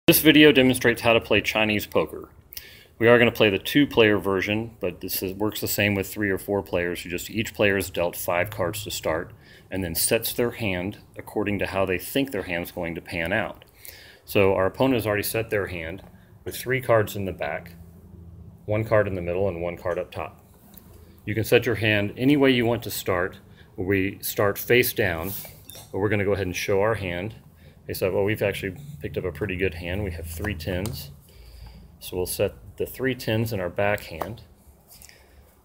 This video demonstrates how to play Chinese poker. We are going to play the 2-player version, but works the same with 3 or 4 players. Each player is dealt 5 cards to start and then sets their hand according to how they think their hand is going to pan out. So our opponent has already set their hand with 3 cards in the back, 1 card in the middle, and 1 card up top. You can set your hand any way you want to start. We start face down, but we're going to go ahead and show our hand. Okay, so well, we've actually picked up a pretty good hand. We have 3 tens. So we'll set the 3 tens in our backhand,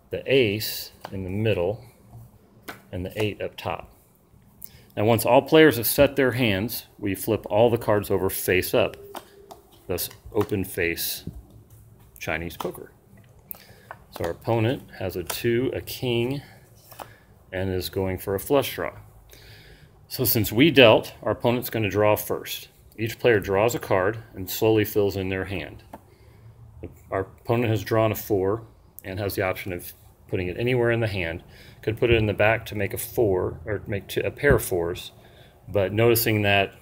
the ace in the middle, and the 8 up top. Now once all players have set their hands, we flip all the cards over face up, thus open face Chinese poker. So our opponent has a 2, a king, and is going for a flush draw. So since we dealt, our opponent's going to draw first. Each player draws a card and slowly fills in their hand. Our opponent has drawn a 4 and has the option of putting it anywhere in the hand. Could put it in the back to make a 4 or make a pair of 4s, but noticing that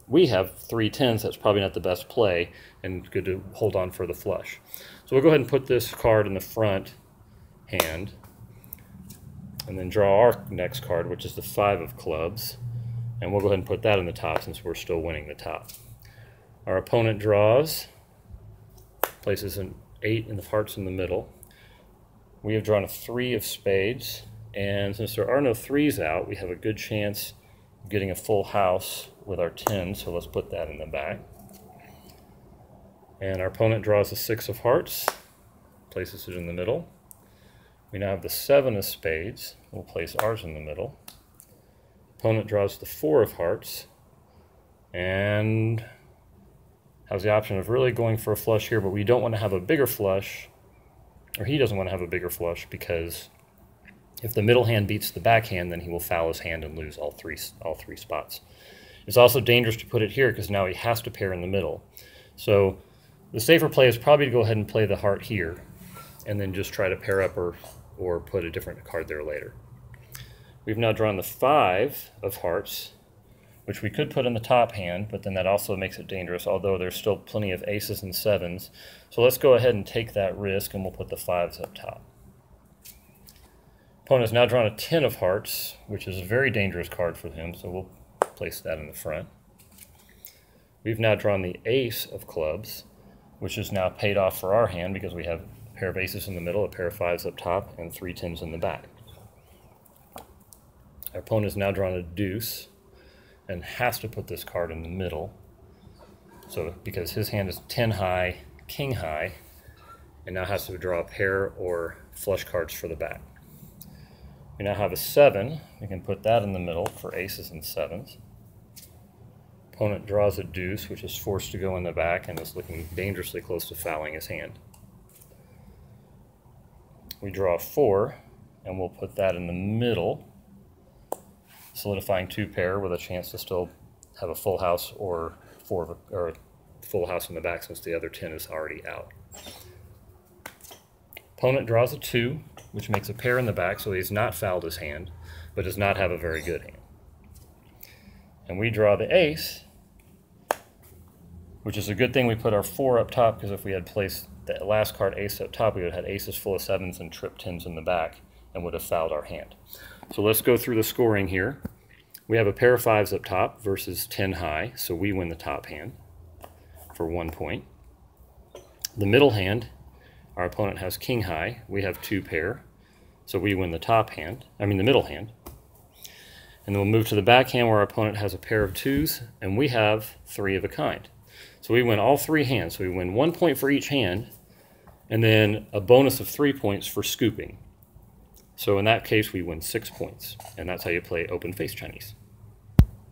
we have 3 tens, that's probably not the best play and good to hold on for the flush. So we'll go ahead and put this card in the front hand and then draw our next card, which is the 5 of clubs, and we'll go ahead and put that in the top since we're still winning the top. Our opponent draws, places an 8 in the hearts in the middle. We have drawn a 3 of spades, and since there are no 3s out, we have a good chance of getting a full house with our 10, so let's put that in the back. And our opponent draws a 6 of hearts, places it in the middle. We now have the 7 of spades. We'll place ours in the middle. Opponent draws the 4 of hearts and has the option of really going for a flush here, but we don't want to have a bigger flush, or he doesn't want to have a bigger flush, because if the middle hand beats the backhand, then he will foul his hand and lose all three spots. It's also dangerous to put it here because now he has to pair in the middle. So the safer play is probably to go ahead and play the heart here and then just try to pair up or put a different card there later. We've now drawn the 5 of hearts, which we could put in the top hand, but then that also makes it dangerous, although there's still plenty of aces and 7s. So let's go ahead and take that risk, and we'll put the 5s up top. Opponent has now drawn a 10 of hearts, which is a very dangerous card for him, so we'll place that in the front. We've now drawn the ace of clubs, which is now paid off for our hand because we have a pair of aces in the middle, a pair of 5s up top, and 3 tens in the back. Our opponent has now drawn a deuce and has to put this card in the middle, so because his hand is 10 high, king high, and now has to draw a pair or flush cards for the back. We now have a 7. We can put that in the middle for aces and 7s. Opponent draws a deuce, which is forced to go in the back and is looking dangerously close to fouling his hand. We draw a 4, and we'll put that in the middle, solidifying 2 pair with a chance to still have a full house or a full house in the back since the other 10 is already out. Opponent draws a 2, which makes a pair in the back, so he's not fouled his hand, but does not have a very good hand. And we draw the ace, which is a good thing we put our 4 up top, because if we had placed the last card ace up top, we would have had aces full of 7s and trip 10s in the back and would have fouled our hand. So let's go through the scoring here. We have a pair of 5s up top versus 10 high, so we win the top hand for 1 point. The middle hand, our opponent has king high. We have 2 pair, so we win the the middle hand. And then we'll move to the back hand where our opponent has a pair of 2s, and we have 3 of a kind. So we win all 3 hands. So we win 1 point for each hand, and then a bonus of 3 points for scooping. So in that case, we win 6 points, and that's how you play open face Chinese.